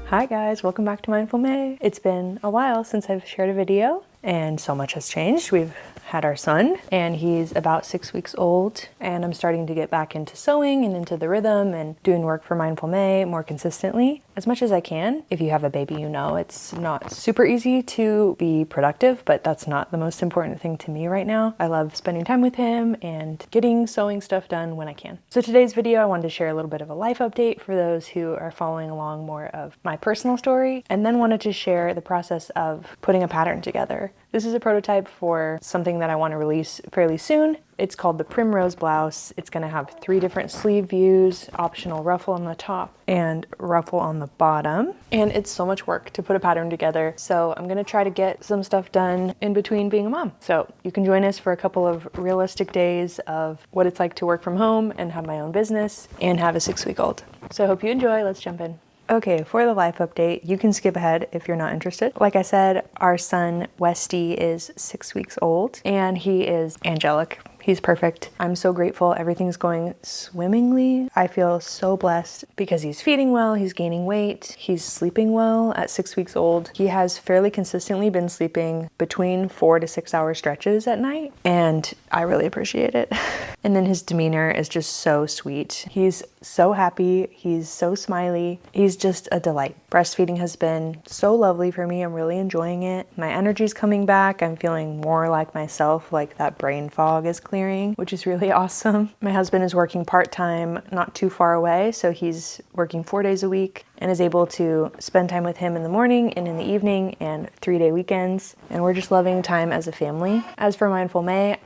Hi guys, welcome back to Mindful Mae. It's been a while since I've shared a video and so much has changed. We've had our son and he's about 6 weeks old, and I'm starting to get back into sewing and into the rhythm and doing work for Mindful Mae more consistently as much as I can. If you have a baby, you know it's not super easy to be productive, but that's not the most important thing to me right now. I love spending time with him and getting sewing stuff done when I can. So today's video, I wanted to share a little bit of a life update for those who are following along more of my personal story, and then wanted to share the process of putting a pattern together. This is a prototype for something that I want to release fairly soon. It's called the Primrose Blouse. It's going to have 3 different sleeve views, optional ruffle on the top and ruffle on the bottom. And it's so much work to put a pattern together. So I'm going to try to get some stuff done in between being a mom. So you can join us for a couple of realistic days of what it's like to work from home and have my own business and have a 6-week-old. So I hope you enjoy. Let's jump in. Okay, for the life update, you can skip ahead if you're not interested. Like I said, our son Westy is 6 weeks old and he is angelic. He's perfect. I'm so grateful. Everything's going swimmingly. I feel so blessed because he's feeding well, he's gaining weight, he's sleeping well at 6 weeks old. He has fairly consistently been sleeping between 4 to 6 hour stretches at night, and I really appreciate it. And then his demeanor is just so sweet. He's so happy. He's so smiley. He's just a delight. Breastfeeding has been so lovely for me. I'm really enjoying it. My energy's coming back. I'm feeling more like myself, like that brain fog is clearing, which is really awesome. My husband is working part-time, not too far away, so he's working 4 days a week and is able to spend time with him in the morning and in the evening and 3-day weekends. And we're just loving time as a family. As for Mindful Mae,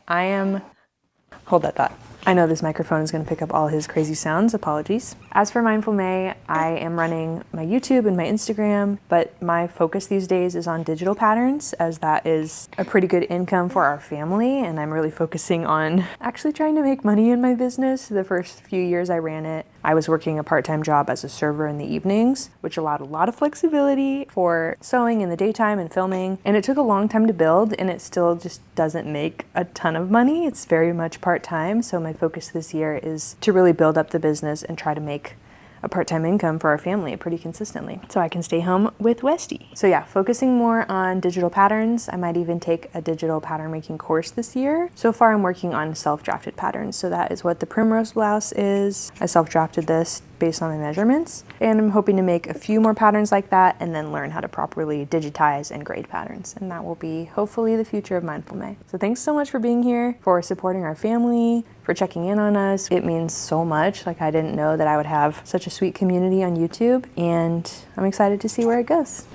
hold that thought. I know this microphone is going to pick up all his crazy sounds. Apologies. As for Mindful Mae, I am running my YouTube and my Instagram, but my focus these days is on digital patterns, as that is a pretty good income for our family, and I'm really focusing on actually trying to make money in my business. The first few years I ran it, I was working a part-time job as a server in the evenings, which allowed a lot of flexibility for sewing in the daytime and filming, and it took a long time to build, and it still just doesn't make a ton of money. It's very much part-time, so my focus this year is to really build up the business and try to make a part-time income for our family pretty consistently so I can stay home with Westy. So yeah, focusing more on digital patterns. I might even take a digital pattern making course this year. So far I'm working on self-drafted patterns. So that is what the Primrose Blouse is. I self-drafted this based on my measurements, and I'm hoping to make a few more patterns like that and then learn how to properly digitize and grade patterns, and that will be hopefully the future of Mindful Mae. So thanks so much for being here, for supporting our family, for checking in on us. It means so much. Like, I didn't know that I would have such a sweet community on YouTube, and I'm excited to see where it goes.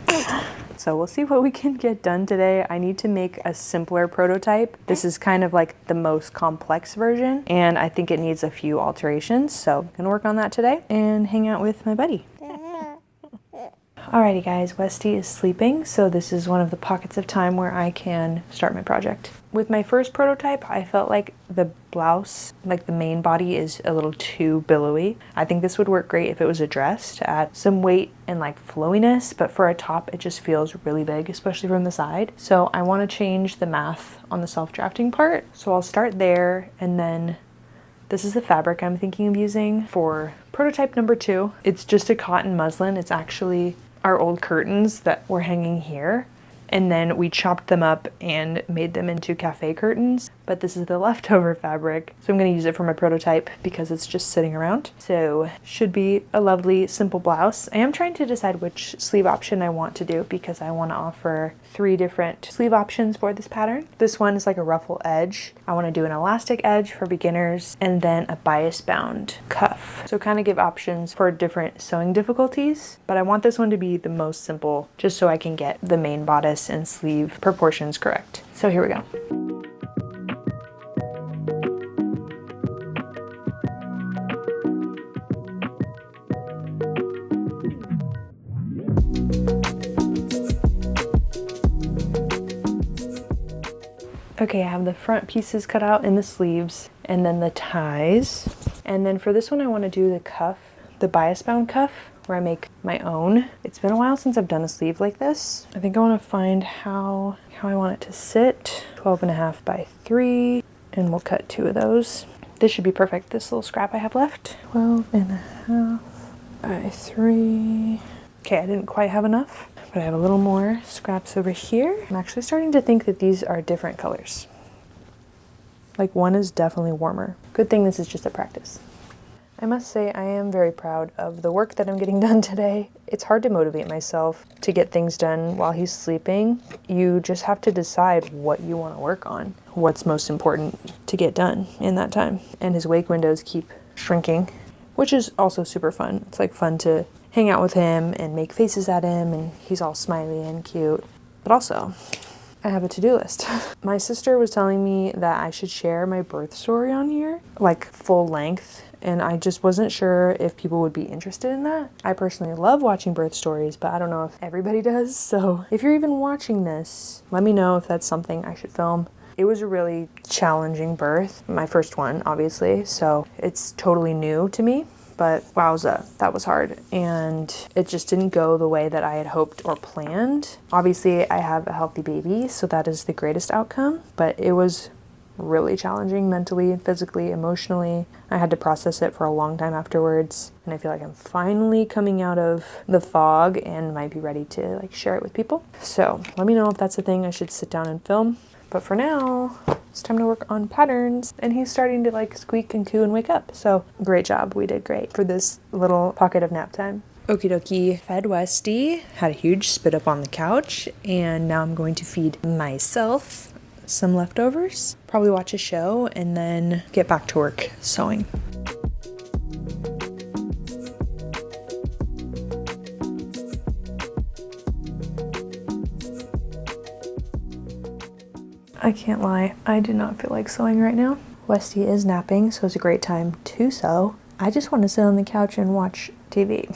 So we'll see what we can get done today. I need to make a simpler prototype. This is kind of like the most complex version, and I think it needs a few alterations. So I'm gonna work on that today and hang out with my buddy. Alrighty guys, Westy is sleeping, so this is one of the pockets of time where I can start my project. With my first prototype, I felt like the blouse, like the main body, is a little too billowy. I think this would work great if it was a dress to add some weight and like flowiness, but for a top, it just feels really big, especially from the side. So I want to change the math on the self-drafting part. So I'll start there, and then this is the fabric I'm thinking of using for prototype number 2. It's just a cotton muslin. It's actually our old curtains that were hanging here, and then we chopped them up and made them into cafe curtains, but this is the leftover fabric, so I'm going to use it for my prototype because it's just sitting around. So should be a lovely simple blouse. I am trying to decide which sleeve option I want to do because I want to offer 3 different sleeve options for this pattern. This one is like a ruffle edge. I want to do an elastic edge for beginners and then a bias bound cuff. So kind of give options for different sewing difficulties, but I want this one to be the most simple just so I can get the main bodice and sleeve proportions correct. So here we go. Okay, I have the front pieces cut out in the sleeves and then the ties. And then for this one, I want to do the cuff, the bias bound cuff, where I make my own. It's been a while since I've done a sleeve like this. I think I want to find how I want it to sit. 12.5 by 3, and we'll cut 2 of those. This should be perfect, this little scrap I have left. 12.5 by 3. Okay, I didn't quite have enough, but I have a little more scraps over here. I'm actually starting to think that these are different colors. Like one is definitely warmer. Good thing this is just a practice. I must say I am very proud of the work that I'm getting done today. It's hard to motivate myself to get things done while he's sleeping. You just have to decide what you want to work on, what's most important to get done in that time. And his wake windows keep shrinking, which is also super fun. It's like fun to hang out with him and make faces at him, and he's all smiley and cute. But also, I have a to-do list. My sister was telling me that I should share my birth story on here, like full length, and I just wasn't sure if people would be interested in that. I personally love watching birth stories, but I don't know if everybody does. So if you're even watching this, let me know if that's something I should film. It was a really challenging birth, my first one, obviously, so it's totally new to me. But wowza, that was hard. And it just didn't go the way that I had hoped or planned. Obviously, I have a healthy baby, so that is the greatest outcome. But it was really challenging mentally, physically, emotionally. I had to process it for a long time afterwards. And I feel like I'm finally coming out of the fog and might be ready to like share it with people. So let me know if that's a thing I should sit down and film. But for now, it's time to work on patterns, and he's starting to like squeak and coo and wake up. So great job, we did great for this little pocket of nap time. Okie dokie, fed Westy, had a huge spit up on the couch, and now I'm going to feed myself some leftovers, probably watch a show, and then get back to work sewing. I can't lie, I do not feel like sewing right now. Westy is napping, so it's a great time to sew. I just want to sit on the couch and watch TV.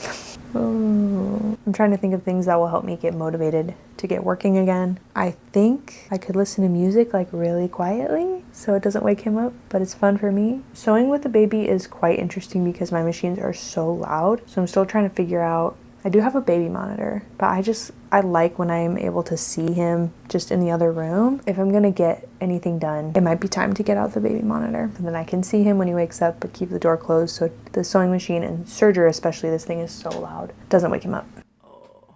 I'm trying to think of things that will help me get motivated to get working again. I think I could listen to music like really quietly so it doesn't wake him up, but it's fun for me. Sewing with the baby is quite interesting because my machines are so loud, so I'm still trying to figure out. I do have a baby monitor, but I like when I'm able to see him just in the other room. If I'm gonna get anything done, it might be time to get out the baby monitor. And then I can see him when he wakes up, but keep the door closed so the sewing machine and serger especially, this thing is so loud, doesn't wake him up.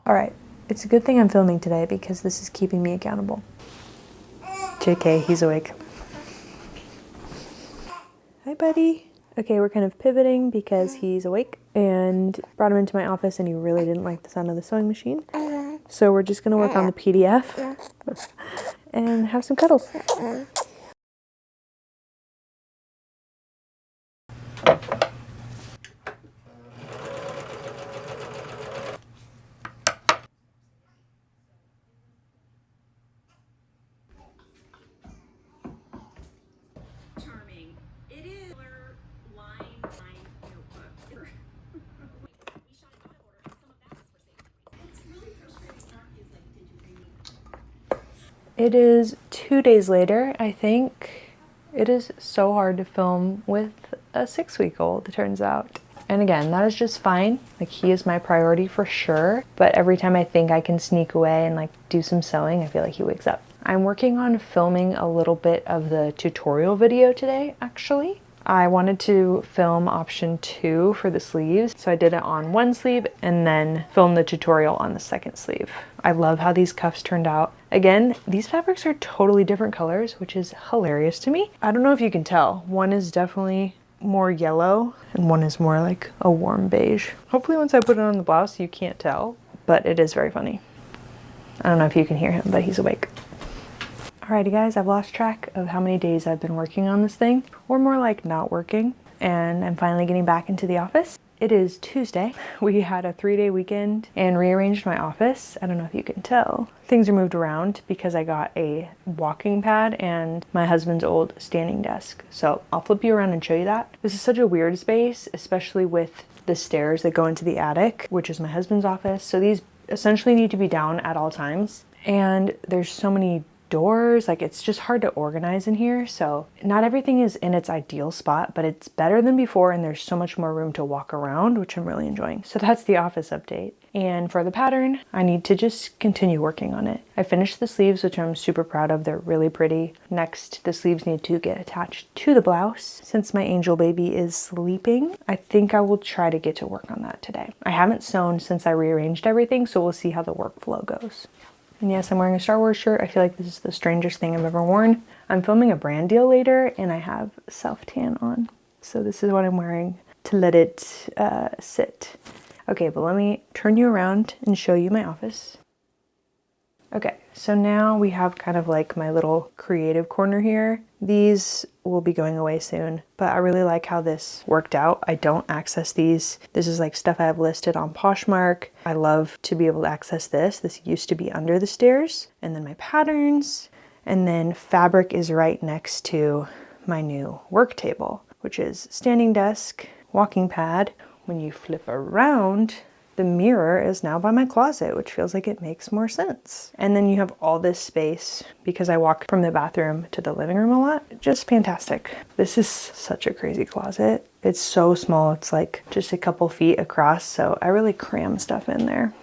All right, it's a good thing I'm filming today because this is keeping me accountable. JK, he's awake. Hi, buddy. Okay, we're kind of pivoting because he's awake, and brought him into my office and he really didn't like the sound of the sewing machine. So we're just gonna work on the PDF and have some cuddles. It is 2 days later, I think. It is so hard to film with a 6-week-old, it turns out. And again, that is just fine. Like, he is my priority for sure. But every time I think I can sneak away and like do some sewing, I feel like he wakes up. I'm working on filming a little bit of the tutorial video today, actually. I wanted to film option 2 for the sleeves, so I did it on one sleeve and then filmed the tutorial on the second sleeve. I love how these cuffs turned out. Again, these fabrics are totally different colors, which is hilarious to me. I don't know if you can tell. One is definitely more yellow and one is more like a warm beige. Hopefully once I put it on the blouse, you can't tell, but it is very funny. I don't know if you can hear him, but he's awake. Alrighty guys, I've lost track of how many days I've been working on this thing, or more like not working, and I'm finally getting back into the office. It is Tuesday. We had a 3-day weekend and rearranged my office. I don't know if you can tell. Things are moved around because I got a walking pad and my husband's old standing desk. So I'll flip you around and show you that. This is such a weird space, especially with the stairs that go into the attic, which is my husband's office. So these essentially need to be down at all times. And there's so many doors. Like, it's just hard to organize in here. So not everything is in its ideal spot, but it's better than before, and there's so much more room to walk around, which I'm really enjoying. So that's the office update. And for the pattern, I need to just continue working on it. I finished the sleeves, which I'm super proud of. They're really pretty. Next, the sleeves need to get attached to the blouse. Since my angel baby is sleeping, I think I will try to get to work on that today. I haven't sewn since I rearranged everything, so we'll see how the workflow goes. And yes, I'm wearing a Star Wars shirt. I feel like this is the strangest thing I've ever worn. I'm filming a brand deal later, and I have self-tan on. So this is what I'm wearing to let it sit. Okay, but let me turn you around and show you my office. Okay, so now we have kind of like my little creative corner here. These will be going away soon, but I really like how this worked out. I don't access these. This is like stuff I have listed on Poshmark. I love to be able to access this. This used to be under the stairs. And then my patterns. And then fabric is right next to my new work table, which is standing desk, walking pad. When you flip around, the mirror is now by my closet, which feels like it makes more sense. And then you have all this space because I walk from the bathroom to the living room a lot. Just fantastic. This is such a crazy closet. It's so small. It's like just a couple feet across. So I really cram stuff in there.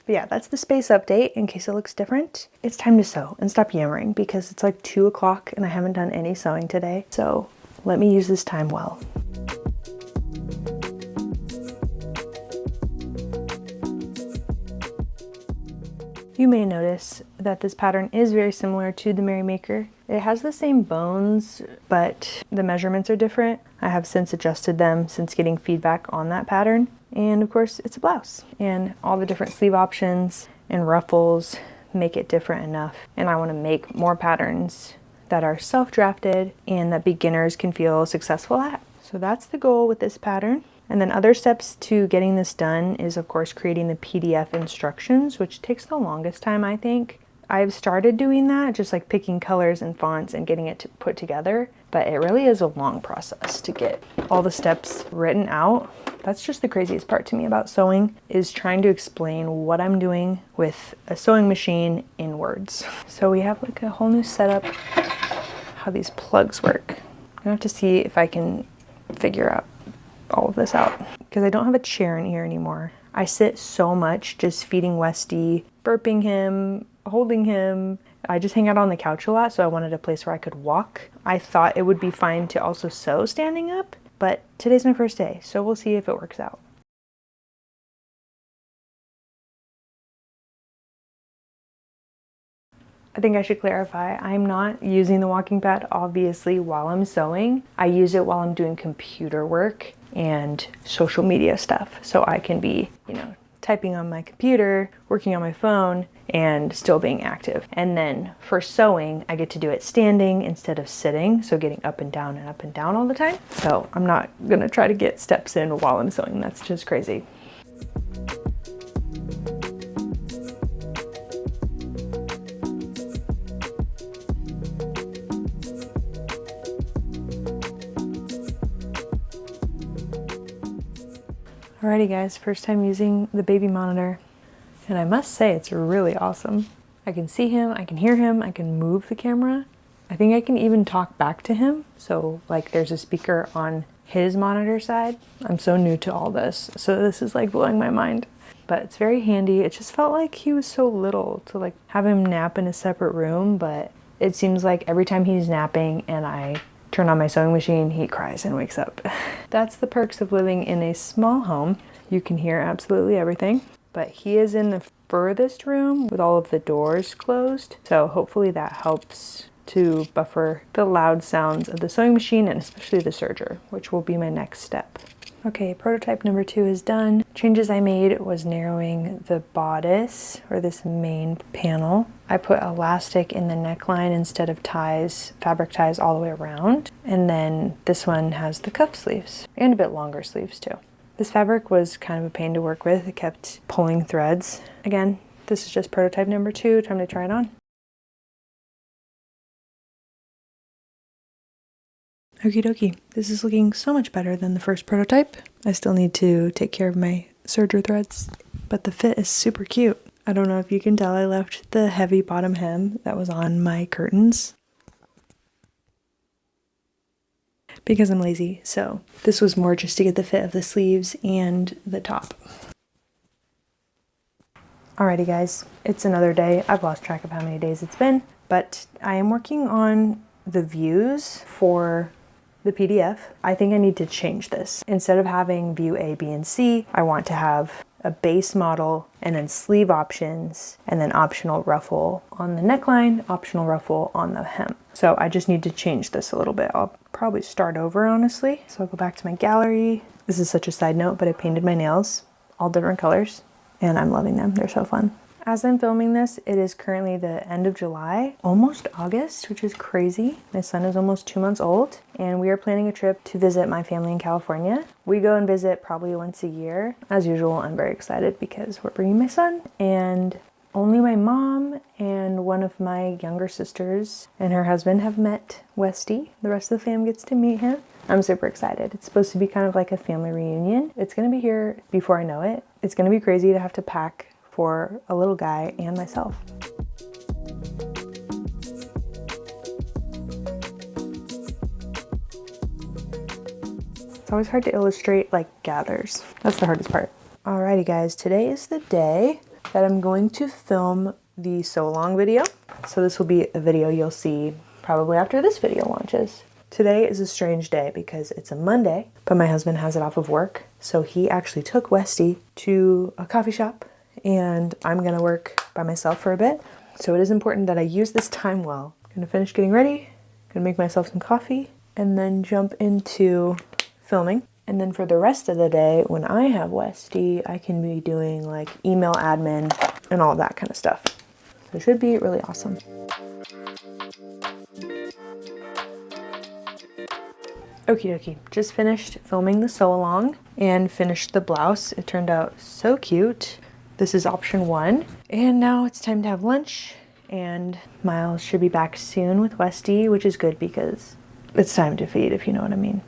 But yeah, that's the space update. In case it looks different, it's time to sew and stop yammering because it's like 2 o'clock and I haven't done any sewing today. So let me use this time well. You may notice that this pattern is very similar to the Merrymaker. It has the same bones, but the measurements are different. I have since adjusted them since getting feedback on that pattern. And of course, it's a blouse. And all the different sleeve options and ruffles make it different enough. And I want to make more patterns that are self-drafted and that beginners can feel successful at. So that's the goal with this pattern. And then other steps to getting this done is, of course, creating the PDF instructions, which takes the longest time, I think. I've started doing that, just like picking colors and fonts and getting it put together, but it really is a long process to get all the steps written out. That's just the craziest part to me about sewing, is trying to explain what I'm doing with a sewing machine in words. So we have like a whole new setup, how these plugs work. I'm gonna have to see if I can figure out all of this out because I don't have a chair in here anymore. I sit so much just feeding Westy, burping him, holding him. I just hang out on the couch a lot, so I wanted a place where I could walk. I thought it would be fine to also sew standing up, but today's my first day, so we'll see if it works out. I think I should clarify, I'm not using the walking pad obviously while I'm sewing. I use it while I'm doing computer work and social media stuff. So I can be, typing on my computer, working on my phone, and still being active. And then for sewing, I get to do it standing instead of sitting. So getting up and down all the time. So I'm not gonna try to get steps in while I'm sewing. That's just crazy. Alrighty guys, first time using the baby monitor, and I must say it's really awesome. I can see him, I can hear him, I can move the camera. I think I can even talk back to him. So like there's a speaker on his monitor side. I'm so new to all this, so this is like blowing my mind. But it's very handy. It just felt like he was so little to like have him nap in a separate room, but it seems like every time he's napping and I turn on my sewing machine, he cries and wakes up. That's the perks of living in a small home. You can hear absolutely everything, but he is in the furthest room with all of the doors closed. So hopefully that helps to buffer the loud sounds of the sewing machine and especially the serger, which will be my next step. Okay, prototype number 2 is done. Changes I made was narrowing the bodice, or this main panel. I put elastic in the neckline instead of ties, fabric ties all the way around. And then this one has the cuff sleeves and a bit longer sleeves too. This fabric was kind of a pain to work with. It kept pulling threads. Again, this is just prototype number 2. Time to try it on. Okie dokie. This is looking so much better than the first prototype. I still need to take care of my serger threads, but the fit is super cute. I don't know if you can tell, I left the heavy bottom hem that was on my curtains because I'm lazy. So this was more just to get the fit of the sleeves and the top. Alrighty guys, it's another day. I've lost track of how many days it's been, but I am working on the views for the PDF. I think I need to change this. Instead of having view A, B, and C, I want to have a base model and then sleeve options and then optional ruffle on the neckline, optional ruffle on the hem. So I just need to change this a little bit. I'll probably start over honestly. So I'll go back to my gallery. This is such a side note, but I painted my nails all different colors and I'm loving them. They're so fun. As I'm filming this, it is currently the end of July, almost August, which is crazy. My son is almost 2 months old, and we are planning a trip to visit my family in California. We go and visit probably once a year. As usual, I'm very excited because we're bringing my son, and only my mom and one of my younger sisters and her husband have met Westy. The rest of the fam gets to meet him. I'm super excited. It's supposed to be kind of like a family reunion. It's gonna be here before I know it. It's gonna be crazy to have to pack for a little guy and myself. It's always hard to illustrate like gathers. That's the hardest part. Alrighty guys, today is the day that I'm going to film the sew along video. So this will be a video you'll see probably after this video launches. Today is a strange day because it's a Monday, but my husband has it off of work. So he actually took Westy to a coffee shop and I'm gonna work by myself for a bit. So it is important that I use this time well. I'm gonna finish getting ready, gonna make myself some coffee, and then jump into filming. And then for the rest of the day, when I have Westy, I can be doing like email admin and all that kind of stuff. So it should be really awesome. Okie dokie, just finished filming the sew along and finished the blouse. It turned out so cute. This is option 1. And now it's time to have lunch and Miles should be back soon with Westy, which is good because it's time to feed, if you know what I mean.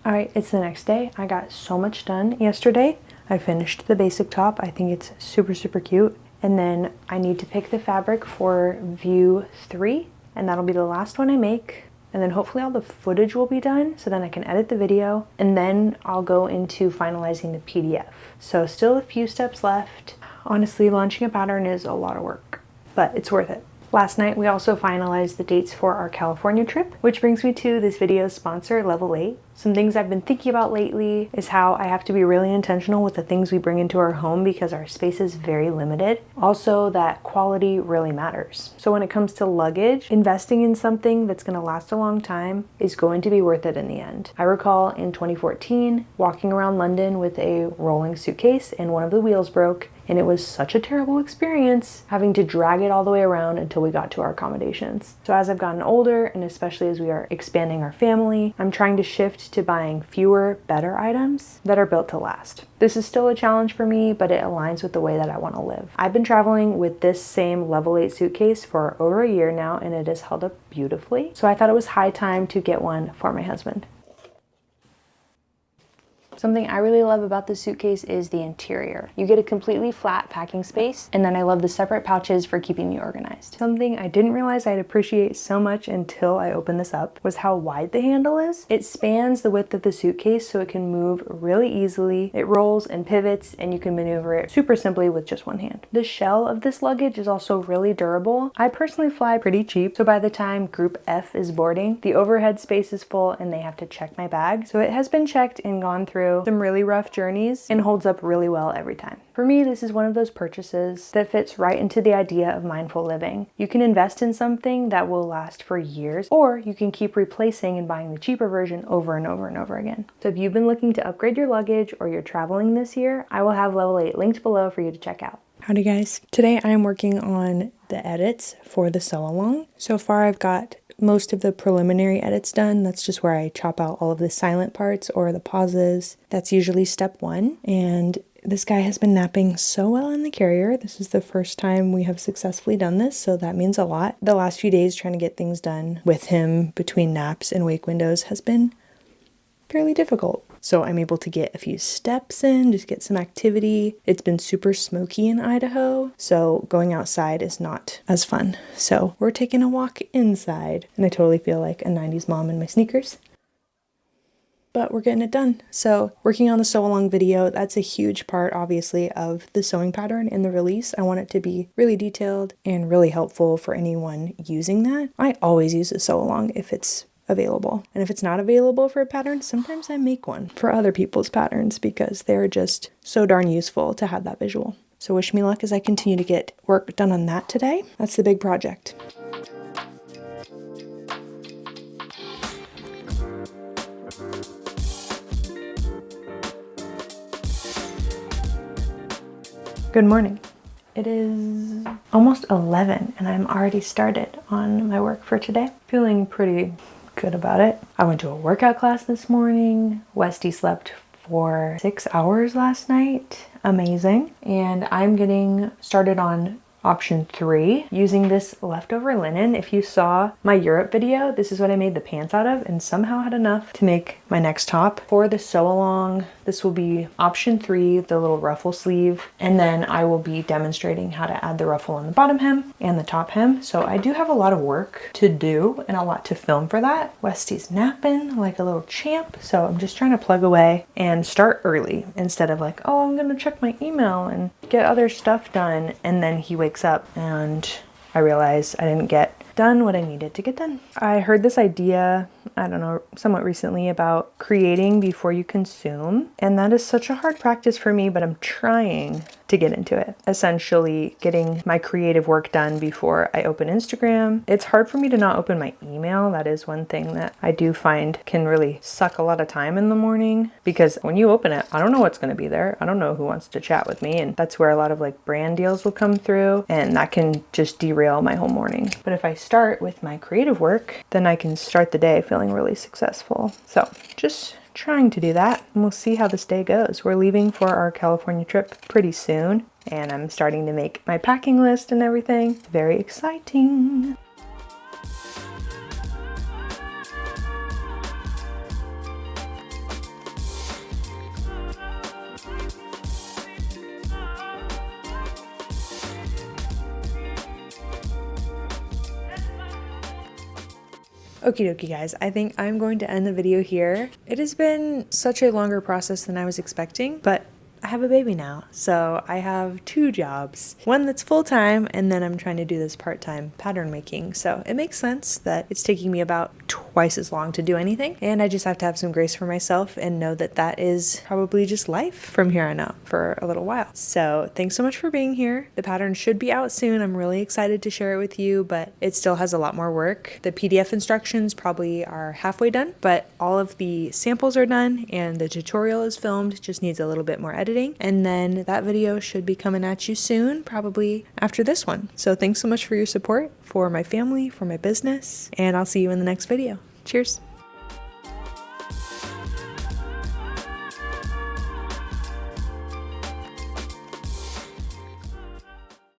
All right, it's the next day. I got so much done yesterday. I finished the basic top. I think it's super, super cute. And then I need to pick the fabric for view 3 and that'll be the last one I make. And then hopefully all the footage will be done so then I can edit the video and then I'll go into finalizing the PDF. So still a few steps left. Honestly, launching a pattern is a lot of work, but it's worth it. Last night, we also finalized the dates for our California trip, which brings me to this video's sponsor, Level 8. Some things I've been thinking about lately is how I have to be really intentional with the things we bring into our home because our space is very limited. Also, that quality really matters. So when it comes to luggage, investing in something that's going to last a long time is going to be worth it in the end. I recall in 2014, walking around London with a rolling suitcase and one of the wheels broke, and it was such a terrible experience having to drag it all the way around until we got to our accommodations. So as I've gotten older, and especially as we are expanding our family, I'm trying to shift to buying fewer, better items that are built to last. This is still a challenge for me, but it aligns with the way that I want to live. I've been traveling with this same Level 8 suitcase for over a year now, and it has held up beautifully. So I thought it was high time to get one for my husband. Something I really love about this suitcase is the interior. You get a completely flat packing space, and then I love the separate pouches for keeping you organized. Something I didn't realize I'd appreciate so much until I opened this up was how wide the handle is. It spans the width of the suitcase so it can move really easily. It rolls and pivots, and you can maneuver it super simply with just one hand. The shell of this luggage is also really durable. I personally fly pretty cheap, so by the time Group F is boarding, the overhead space is full and they have to check my bag. So it has been checked and gone through some really rough journeys and holds up really well every time. For me, this is one of those purchases that fits right into the idea of mindful living. You can invest in something that will last for years, or you can keep replacing and buying the cheaper version over and over and over again. So if you've been looking to upgrade your luggage or you're traveling this year, I will have Level 8 linked below for you to check out. Howdy guys. Today I am working on the edits for the sew along. So far I've got most of the preliminary edits done. That's just where I chop out all of the silent parts or the pauses. That's usually step 1. And this guy has been napping so well in the carrier. This is the first time we have successfully done this, so that means a lot. The last few days trying to get things done with him between naps and wake windows has been fairly difficult. So I'm able to get a few steps in, just get some activity. It's been super smoky in Idaho, so going outside is not as fun. So we're taking a walk inside, and I totally feel like a 90s mom in my sneakers. But we're getting it done. So working on the sew along video, that's a huge part, obviously, of the sewing pattern in the release. I want it to be really detailed and really helpful for anyone using that. I always use a sew along if it's available. And if it's not available for a pattern, sometimes I make one for other people's patterns because they're just so darn useful to have that visual. So wish me luck as I continue to get work done on that today. That's the big project. Good morning. It is almost 11 and I'm already started on my work for today. Feeling pretty good about it. I went to a workout class this morning. Westy slept for 6 hours last night. Amazing. And I'm getting started on option 3 using this leftover linen. If you saw my Europe video, this is what I made the pants out of and somehow had enough to make my next top. For the sew along, this will be option 3, the little ruffle sleeve, and then I will be demonstrating how to add the ruffle on the bottom hem and the top hem. So I do have a lot of work to do and a lot to film for that. Westy's napping like a little champ, so I'm just trying to plug away and start early instead of like, oh, I'm gonna check my email and get other stuff done, and then he wakes up and I realize I didn't get done what I needed to get done. I heard this idea, I don't know, somewhat recently about creating before you consume, and that is such a hard practice for me, but I'm trying to get into it. Essentially getting my creative work done before I open Instagram. It's hard for me to not open my email. That is one thing that I do find can really suck a lot of time in the morning, because when you open it, I don't know what's going to be there. I don't know who wants to chat with me, and that's where a lot of like brand deals will come through, and that can just derail my whole morning. But if I start with my creative work, then I can start the day feeling really successful. So just trying to do that, and we'll see how this day goes. We're leaving for our California trip pretty soon, and I'm starting to make my packing list and everything. Very exciting. Okie dokie guys, I think I'm going to end the video here. It has been such a longer process than I was expecting, but I have a baby now, so I have 2 jobs. One that's full-time, and then I'm trying to do this part-time pattern making. So it makes sense that it's taking me about twice as long to do anything, and I just have to have some grace for myself and know that that is probably just life from here on out for a little while. So thanks so much for being here. The pattern should be out soon. I'm really excited to share it with you, but it still has a lot more work. The PDF instructions probably are halfway done, but all of the samples are done and the tutorial is filmed, just needs a little bit more editing. And then that video should be coming at you soon, probably after this one. So thanks so much for your support, for my family, for my business, and I'll see you in the next video. Cheers.